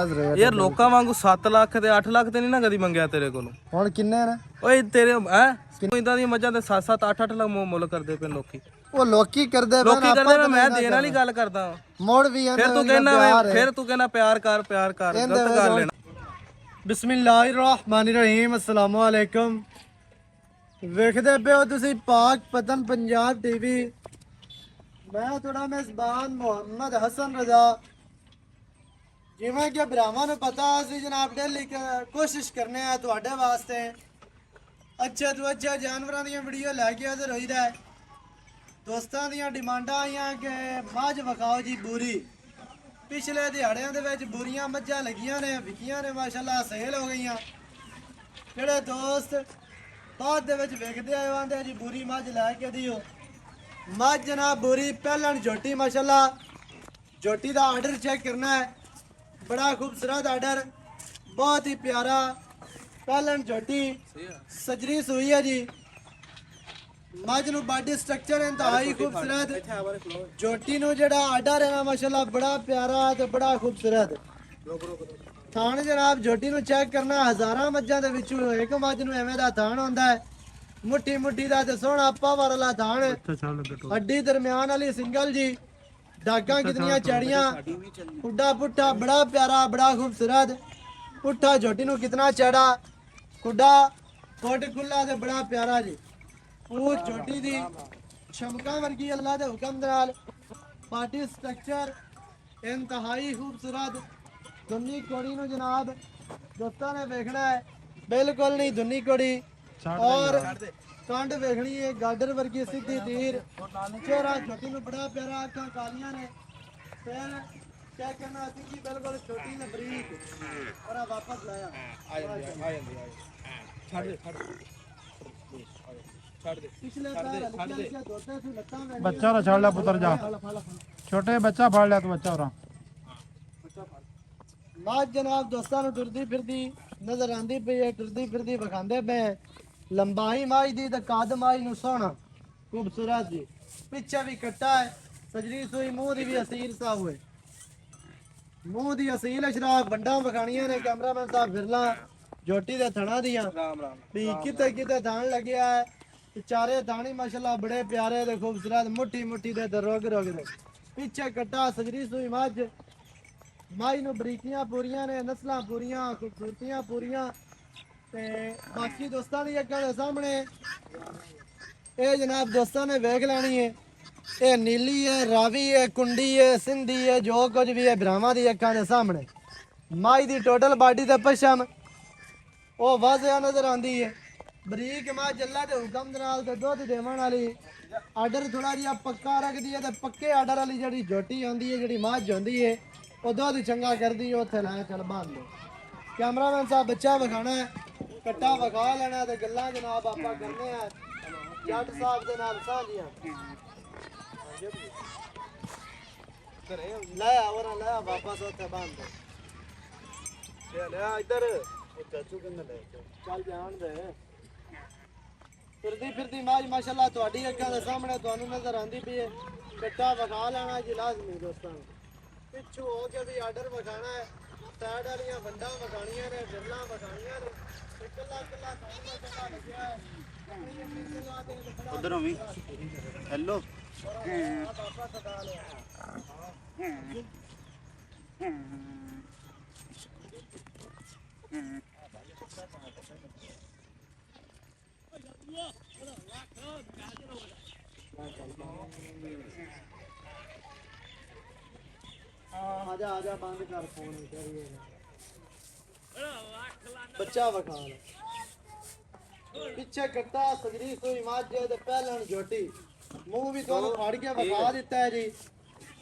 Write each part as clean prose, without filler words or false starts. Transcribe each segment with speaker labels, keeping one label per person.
Speaker 1: ਜਾਇਜ਼ ਰੇਟ
Speaker 2: ਯਾਰ ਲੋਕਾਂ ਵਾਂਗੂ 7 ਲੱਖ ਤੇ 8 ਲੱਖ ਤੇ ਨਹੀਂ ਨਾ ਕਦੀ ਮੰਗਿਆ ਤੇਰੇ ਕੋਲੋਂ।
Speaker 1: ਹੁਣ ਕਿੰਨੇ ਨੇ?
Speaker 2: ਓਏ ਤੇਰੇ ਇਦਾਂ ਦੀਆਂ ਮੱਝਾਂ ਤੇ 7-7 8-8 ਲੱਖ ਮੁੱਲ ਕਰਦੇ ਪਏ ਲੋਕੀ।
Speaker 1: ਉਹ ਲੋਕੀ ਕਰਦੇ
Speaker 2: ਲੋਕੀ ਕਰਦੇ ਮੈਂ ਦੇਣ ਵਾਲੀ ਗੱਲ ਕਰਦਾ
Speaker 1: ਮੋੜ ਵੀ
Speaker 2: ਫਿਰ ਤੂੰ ਕਹਿੰਦਾ ਪਿਆਰ ਕਰ ਗਲਤ ਕਰ ਲੈਣਾ।
Speaker 1: ਬਿਸਮਿल्लाहिर्रहमानिर्रहीम अस्सलाम वालेकुम। ਵੇਖਦੇ ਪਏ ਹੋ ਤੁਸੀਂ ਪਾਕ ਪਤਨ ਪੰਜਾਬ ਟੀਵੀ। ਮੈਂ ਤੁਹਾਡਾ ਮੇਜ਼ਬਾਨ ਮੁਹੰਮਦ ਹਸਨ ਰਜ਼ਾ। ਜਿਵੇਂ ਕਿ ਭਰਾਵਾਂ ਨੂੰ ਪਤਾ ਅਸੀਂ ਜਨਾਬ ਡੇਲੀ ਕੋਸ਼ਿਸ਼ ਕਰਨੇ ਆ ਤੁਹਾਡੇ ਵਾਸਤੇ ਅੱਛੇ ਤੋਂ ਅੱਛੇ ਜਾਨਵਰਾਂ ਦੀਆਂ ਵੀਡੀਓ ਲੈ ਕੇ ਹਾਜ਼ਰ ਹੋਈਦਾ ਹੈ। ਦੋਸਤਾਂ ਦੀਆਂ ਡਿਮਾਂਡਾਂ ਆਈਆਂ ਕਿ ਮੱਝ ਵਿਖਾਓ ਜੀ ਬੂਰੀ। ਪਿਛਲੇ ਦਿਹਾੜਿਆਂ ਦੇ ਵਿੱਚ ਬੂਰੀਆਂ ਮੱਝਾਂ ਲੱਗੀਆਂ ਨੇ, ਵਿਕੀਆਂ ਨੇ, ਮਾਸ਼ਾਅੱਲਾ ਸੇਲ ਹੋ ਗਈਆਂ। ਜਿਹੜੇ ਦੋਸਤ ਬਾਅਦ ਦੇ ਵਿੱਚ ਵੇਖਦੇ ਆਏ ਆਂਦੇ ਜੀ ਬੂਰੀ ਮੱਝ ਲੈ ਕੇ ਦਿਓ। ਮੱਝ ਜਨਾਬ ਬੂਰੀ ਪਹਿਲਣ ਝੋਟੀ ਮਾਸ਼ਾਅੱਲਾ। ਝੋਟੀ ਦਾ ਆਰਡਰ ਚੈੱਕ ਕਰਨਾ ਹੈ, बड़ा खूबसूरत आर्डर, बहुत ही प्यारा पहलन झोटी सजरी सुई है जी। मझ नू बॉडी स्ट्रक्चर इंतहाई खूबसूरत। झोटी नू जेड़ा आर्डर है ना माशाल्लाह बड़ा प्यारा ते बड़ा खूबसूरत। थान जनाब झोटी नू चेक करना, हज़ारां मज्जां दे विचों एक मझ नू एवें दा थान हुंदा है। मुट्ठी मुट्ठी दा ते सोहना पावर वाला थान, हड्डी दरम्यान वाली सिंगल जी। डाका कितनियां चढ़ियां, पुड्डा पुट्ठा बड़ा प्यारा बड़ा खूबसूरत। पुट्ठा झोटी नू कितना चढ़ा, खुड्डा कोट खुला ते बड़ा प्यारा जी। पूछ झोटी दी चमका वर्गी अल्लाह दे हुक्म दे नाल पार्टी स्ट्रक्चर इंतहाई खूबसूरत। दुन्नी कोड़ी नू जनाब दोस्तां ने देखना है, बिल्कुल नहीं दुन्नी कोड़ी। और कंड वेखनी है गाडर वर्गी सीधी तीर। चेहरा छोटी में बड़ा प्यारा, आंखें कालियां ने। फिर क्या करना सीधी बिल्कुल छोटी ने बरीक। और वापस लाया
Speaker 3: बच्चा ना छाड़ ला पुत्र जा, छोटे बच्चा फाड़ लिया तो बच्चा हो
Speaker 1: मझ जनाब दोस्तां नूं टुरदी फिरदी नजर आंदी पई है, टुरदी फिरदी विखांदे पे। लंबाई मझ दी ते कद मझ नूं सोहना खूबसूरत जी। पिछे भी कट्टा है, सजरी सुई, मुंह दी भी असील सा हुए। मुंह दी असील अशराफ बंडा विखाणियां ने। कैमरामैन साहब फिरला झोटी दे थणा दियां भी किते किते थान लग्या है। चारे थानी माशाल्लाह बड़े प्यारे ते खूबसूरत, मुट्ठी मुट्ठी दे रोग रोग दे। पिछे कट्टा सजरी सुई मझ। मझ नूं बरीकियां पूरियां ने, नस्लां पूरियां, खूबसूरतियां पूरियां। ते बाकी दोस्तां दी अग्गां दे सामने ये जनाब दोस्तां ने वेख लैनी है। ये नीली है, रावी है, कुंडी है, सिंधी है, जो कुछ भी है भरावां दी अग्गां दे सामने। मझ दी टोटल बॉडी ते पछम वो वाज़िया नजर आंदी है। बरीक मझ अल्लाह दे हुक्म दे नाल ते दुध देवण वाली। आर्डर थोड़ा जिहा पक्का रखदी है ते पक्के आर्डर वाली जिहड़ी झोटी आंदी है, जिहड़ी मझ होंदी है, वो दुध चंगा करदी है। उत्थे लै चल बांध दो। कैमरामैन साहब बच्चा विखाना है, कट्टा विखा लेना ते गल्लां जनाब आपां करने हैं जट साहब दे नाल साझियां। ले और ले वापस उत्थे बांध दे। ले इधर चाचू कन्ने ले चल जान दे। फिरदी फिरदी मझ माशाल्लाह तुहाडी अग्गां दे सामने तुहानू नजर आंदी पई है। कट्टा विखा लेना जी लाजमी दोस्तां। पिछू हो के भी आर्डर विखाना है। साइड वालियां वंडां विखाणियां ने, बिरलां विखाणियां ने। कल्ला कल्ला खाना चंगा लग्या है।
Speaker 4: उधरों भी हेलो
Speaker 1: आजा आजा बंद कर फोन बच्चा विखा ले। पिछे कट्टा सजरी सुई मझ ते पहलन झोटी। मुंह भी तुहानू फाड़ के विखा दिता है जी।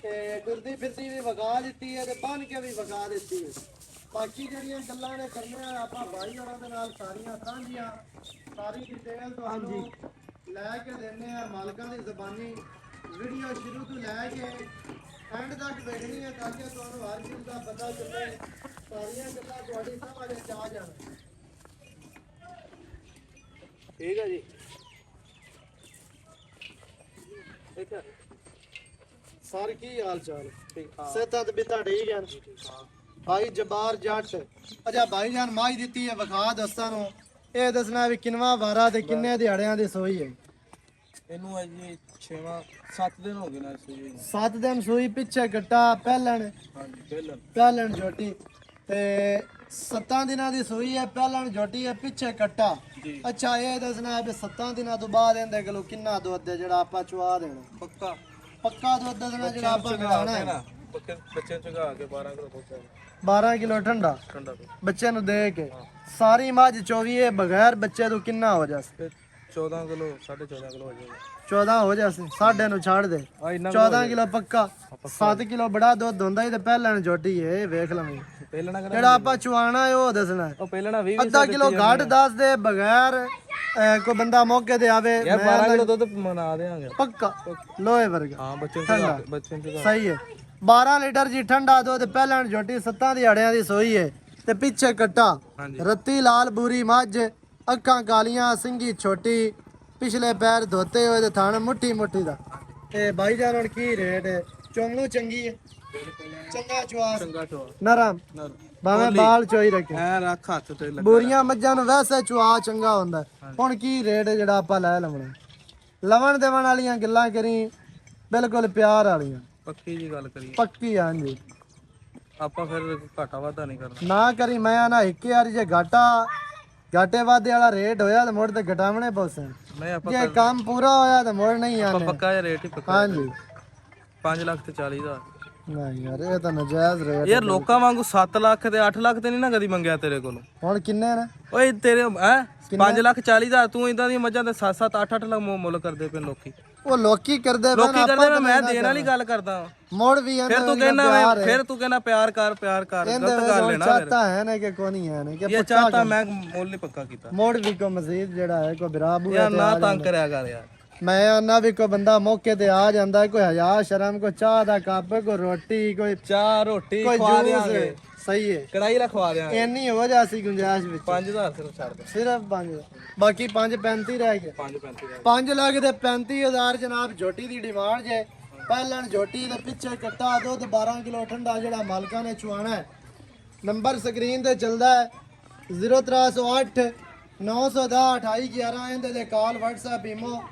Speaker 1: ते टुरदी फिरदी भी विखा दित्ती है ते बन के भी विखा दित्ती है। बाकी जिहड़ियां गल्लां ने करनियां आपां भाई होरां दे नाल सारियां सांझियां। सारी डिटेल तुहानू लै के देने आ मालकां दी ज़बानी। वीडियो शुरू तो लैके एंड तक देखनी है ताकि तुहानू हर चीज़ का पता चले। सारियां गल्लां तुहाडी समझ च आ जाण। ठीक है जी। ठीक है सर की हाल चाल? सेहत बिता ठीक है? ਭਾਈ ਜਬਾਰ ਜੱਟ। ਅੱਛਾ ਭਾਈ ਜਾਨ ਮਾਈ ਦਿੱਤੀ ਹੈ ਵਿਖਾ ਦੋਸਤਾਂ ਨੂੰ। ਇਹ ਦੱਸਣਾ ਵੀ ਕਿੰਨਵਾ ਵਾਰਾ ਤੇ ਕਿੰਨੇ ਦਿਹਾੜਿਆਂ ਦੀ ਸੂਈ ਹੈ।
Speaker 2: ਇਹਨੂੰ ਅਜੇ 7 ਦਿਨ ਹੋ ਗਏ ਨਾ ਸੂਈ ਨੂੰ।
Speaker 1: 7 ਦਿਨ ਸੂਈ, ਪਿੱਛੇ ਕੱਟਾ ਪਹਿਲਣ
Speaker 2: ਹਾਂਜੀ
Speaker 1: ਪਹਿਲਣ ਝੋਟੀ ਤੇ 7 ਦਿਨਾਂ ਦੀ ਸੂਈ ਹੈ, ਪਹਿਲਣ ਝੋਟੀ ਹੈ, ਪਿੱਛੇ ਕੱਟਾ। ਅੱਛਾ ਇਹ ਦੱਸਣਾ ਹੈ ਵੀ 7 ਦਿਨਾਂ ਤੋਂ ਬਾਅਦ ਇਹਦੇ ਕੋਲੋਂ ਕਿੰਨਾ ਦੁੱਧ ਹੈ ਜਿਹੜਾ ਆਪਾਂ ਚੁਆ ਦੇਣਾ। ਪੱਕਾ ਦੁੱਧ ਦੱਸਣਾ ਜਿਹੜਾ ਆਪਾਂ ਮਿਲਾਣਾ ਹੈ।
Speaker 2: ਬੱਚੇ ਚਗਾ ਕੇ 12 ਕਿਲੋ ਪਹੁੰਚਾ
Speaker 1: 12 ਕਿਲੋ ਠੰਡਾ ਬੱਚੇ ਨੂੰ ਦੇ ਕੇ। ਸਾਰੀ ਮੱਝ 24 ਹੈ, ਬਗੈਰ ਬੱਚੇ ਤੋਂ ਕਿੰਨਾ ਹੋ ਜਾਸ?
Speaker 2: 14 ਕਿਲੋ 14.5 ਕਿਲੋ ਹੋ ਜਾਏਗਾ।
Speaker 1: 14 ਹੋ ਜਾਸ, ਸਾਢੇ ਨੂੰ ਛੱਡ ਦੇ। 14 ਕਿਲੋ ਪੱਕਾ, 7 ਕਿਲੋ ਬੜਾ ਦੁੱਧ ਹੁੰਦਾ ਹੀ ਤੇ ਪਹਿਲਣ ਝੋਟੀ ਹੈ। ਇਹ ਵੇਖ ਲਵੇਂ
Speaker 2: ਪਹਿਲਣਾ
Speaker 1: ਜਿਹੜਾ ਆਪਾਂ ਚੁਆਣਾ ਹੈ ਉਹ ਦੱਸਣਾ ਹੈ।
Speaker 2: ਉਹ ਪਹਿਲਣਾ 20
Speaker 1: ਅੱਧਾ ਕਿਲੋ ਘੱਟ ਦੱਸ ਦੇ, ਬਗੈਰ ਕੋਈ ਬੰਦਾ ਮੌਕੇ ਤੇ ਆਵੇ।
Speaker 2: ਯਾਰ 12 ਕਿਲੋ ਦੁੱਧ ਮਨਾ ਦੇਾਂਗੇ
Speaker 1: ਪੱਕਾ ਲੋਹੇ ਵਰਗਾ।
Speaker 2: ਹਾਂ ਬੱਚੇ ਨੂੰ
Speaker 1: ਸਹੀ ਹੈ। 12 ਲੀਟਰ ਜੀ ਠੰਡਾ ਦੁੱਧ, ਪਹਿਲਣ ਝੋਟੀ, 7 ਦਿਹਾੜਿਆਂ ਦੀ ਸੋਈ ਹੈ ਤੇ ਪਿੱਛੇ ਕੱਟਾ। ਰੱਤੀ ਲਾਲ ਬੂਰੀ ਮੱਝ, ਅੱਖਾਂ ਕਾਲੀਆਂ, ਸਿੰਗੀ ਛੋਟੀ, ਪਿਛਲੇ ਪੈਰ ਧੋਤੇ ਹੋਏ ਤੇ ਥਣ ਮੁੱਠੀ ਮੁੱਠੀ ਦਾ। ਤੇ ਬਾਈ ਜਾਨ ਹੁਣ ਕੀ ਰੇਟ ਹੈ? ਚੋਂਗਲੂ ਚੰਗੀ ਹੈ, ਚੰਗਾ ਚੁਆਸ, ਨਰਮ, ਭਾਵੇਂ ਬਾਲ ਚੋਈ ਰੱਖੇ।
Speaker 2: ਐ ਰੱਖ ਹੱਥ ਤੇ ਲੱਗਾ।
Speaker 1: ਬੂਰੀਆਂ ਮੱਝਾਂ ਨੂੰ ਵੈਸੇ ਚੁਆ ਚੰਗਾ ਹੁੰਦਾ। ਹੁਣ ਕੀ ਰੇਟ ਹੈ ਜਿਹੜਾ ਆਪਾਂ ਲੈ ਲਵਣਾ? ਲਵਣ ਦੇਵਣ ਵਾਲੀਆਂ ਗੱਲਾਂ ਕਰੀ, ਬਿਲਕੁਲ ਪਿਆਰ ਵਾਲੀਆਂ,
Speaker 2: ਪੱਕੀ ਜੀ ਗੱਲ ਕਰੀਏ।
Speaker 1: ਪੱਕੀ। ਹਾਂਜੀ
Speaker 2: ਆਪਾਂ ਫਿਰ ਘਾਟਾ ਵਾਧਾ ਨਹੀਂ ਕਰਨਾ
Speaker 1: ਨਾ ਕਰੀ। ਮੈਂ ਨਾ ਇੱਕ ਵਾਰੀ ਜੇ ਘਾਟੇ ਵਾਧੇ ਵਾਲਾ ਰੇਟ ਹੋਇਆ ਤੇ ਮੁੜ ਤੇ ਘਟਾਵਣੇ ਪਉਸਣ।
Speaker 2: ਨਹੀਂ ਆਪਾਂ
Speaker 1: ਜੇ ਕੰਮ ਪੂਰਾ ਹੋਇਆ ਤੇ ਮੁੜ ਨਹੀਂ ਆਣੇ।
Speaker 2: ਪੱਕਾ ਜਿਹਾ ਰੇਟ ਹੀ ਪੱਕਾ।
Speaker 1: ਹਾਂਜੀ
Speaker 2: 5 ਲੱਖ ਤੇ 40 ਹਜ਼ਾਰ।
Speaker 1: ਨਹੀਂ ਯਾਰ ਇਹ ਤਾਂ ਨਜਾਇਜ਼ ਰੇਟ।
Speaker 2: ਯਾਰ ਲੋਕਾਂ ਵਾਂਗੂ 7 ਲੱਖ ਤੇ 8 ਲੱਖ ਤੇ ਨਹੀਂ ਨਾ ਕਦੀ ਮੰਗਿਆ ਤੇਰੇ ਕੋਲੋਂ।
Speaker 1: ਹੁਣ ਕਿੰਨੇ ਨੇ?
Speaker 2: ਓਏ ਤੇਰੇ 5 ਲੱਖ 40 ਹਜ਼ਾਰ। ਤੂੰ ਇਦਾਂ ਦੀਆਂ ਮੱਝਾਂ ਤੇ 7-7 8-8 ਲੱਖ ਮੁੱਲ ਕਰਦੇ ਪਏ ਲੋਕੀ।
Speaker 1: ਉਹ ਲੋਕੀ ਕਰਦੇ
Speaker 2: ਲੋਕੀ ਕਰਦੇ, ਮੈਂ ਦੇਣ ਵਾਲੀ ਗੱਲ ਕਰਦਾ।
Speaker 1: ਮੋੜ ਵੀ
Speaker 2: ਫਿਰ ਤੂੰ ਕਹਿੰਦਾ ਪਿਆਰ ਕਰ ਗਲਤ ਗੱਲ ਲੈਣਾ।
Speaker 1: ਚਾਹਤਾ ਹੈ ਨਾ ਕਿ ਕੋਈ ਨਹੀਂ ਹੈ ਨਾ ਕਿ
Speaker 2: ਇਹ ਚਾਹਤਾ ਮੈਂ ਮੁੱਲ ਨਹੀਂ ਪੱਕਾ ਕੀਤਾ।
Speaker 1: ਮੋੜ ਵੀ ਕੋ ਮਜ਼ੀਦ ਜਿਹੜਾ ਹੈ ਕੋਈ ਬਰਾਬੂ
Speaker 2: ਯਾਰ ਨਾ ਤੰਗ ਕਰਿਆ ਕਰ ਯਾਰ।
Speaker 1: ਮੈਂ ਆਨਾ ਵੀ ਕੋਈ ਬੰਦਾ ਮੌਕੇ ਤੇ ਆ ਜਾਂਦਾ, ਕੋਈ ਹਯਾ ਸ਼ਰਮ, ਕੋਈ ਚਾਹ ਦਾ ਕੱਪ, ਕੋਈ ਰੋਟੀ, ਕੋਈ
Speaker 2: ਚਾਹ ਰੋਟੀ
Speaker 1: ਕੋਈ
Speaker 2: ਖਵਾ
Speaker 1: ਜੂਸ।
Speaker 2: ਦੇਾਂਗੇ।
Speaker 1: ਸਹੀ ਹੈ,
Speaker 2: ਕੜਾਈ ਰਖਵਾ ਦੇਾਂਗੇ।
Speaker 1: ਇੰਨੀ ਹੋ ਜਾਸੀ ਗੁੰਜਾਇਸ਼ ਵਿੱਚ।
Speaker 2: 5000 ਸਿਰਫ ਛੱਡ ਦੇ।
Speaker 1: ਸਿਰਫ 5, ਬਾਕੀ 5.35 ਰਹਿ ਗਏ।
Speaker 2: 5.35
Speaker 1: 5 ਲੱਖ ਤੇ 35,000 ਜਨਾਬ ਝੋਟੀ ਦੀ ਡਿਮਾਂਡ ਜੇ। ਪਹਿਲਣ ਝੋਟੀ ਦੇ ਪਿੱਛੇ ਕੱਟਾ ਦੁੱਧ, 12 ਕਿਲੋ ਠੰਡਾ ਜਿਹੜਾ ਮਾਲਕਾਂ ਨੇ ਚੁਆਣਾ ਹੈ। ਨੰਬਰ ਸਕਰੀਨ ਤੇ ਚੱਲਦਾ ਹੈ 0308 910 2811। ਇਹਦੇ ਤੇ ਕਾਲ, WhatsApp, ਈਮੋ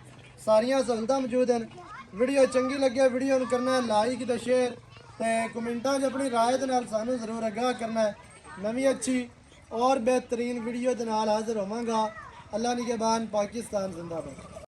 Speaker 1: ਸਾਰੀਆਂ ਸਹੂਲਤਾਂ ਮੌਜੂਦ ਹਨ। ਵੀਡੀਓ ਚੰਗੀ ਲੱਗੇ ਵੀਡੀਓ ਨੂੰ ਕਰਨਾ ਲਾਈਕ ਤੇ ਸ਼ੇਅਰ ਤੇ ਕਮੈਂਟਾਂ 'ਚ ਆਪਣੀ ਰਾਏ ਦੇ ਨਾਲ ਸਾਨੂੰ ਜ਼ਰੂਰ ਆਗਾਹ ਕਰਨਾ ਹੈ। ਨਵੀਂ ਅੱਛੀ ਔਰ ਬਿਹਤਰੀਨ ਵੀਡੀਓ ਦੇ ਨਾਲ ਹਾਜ਼ਰ ਹੋਵਾਂਗਾ। ਅੱਲਾ ਨਿਗਹਿਬਾਨ, ਪਾਕਿਸਤਾਨ ਜ਼ਿੰਦਾਬਾਦ।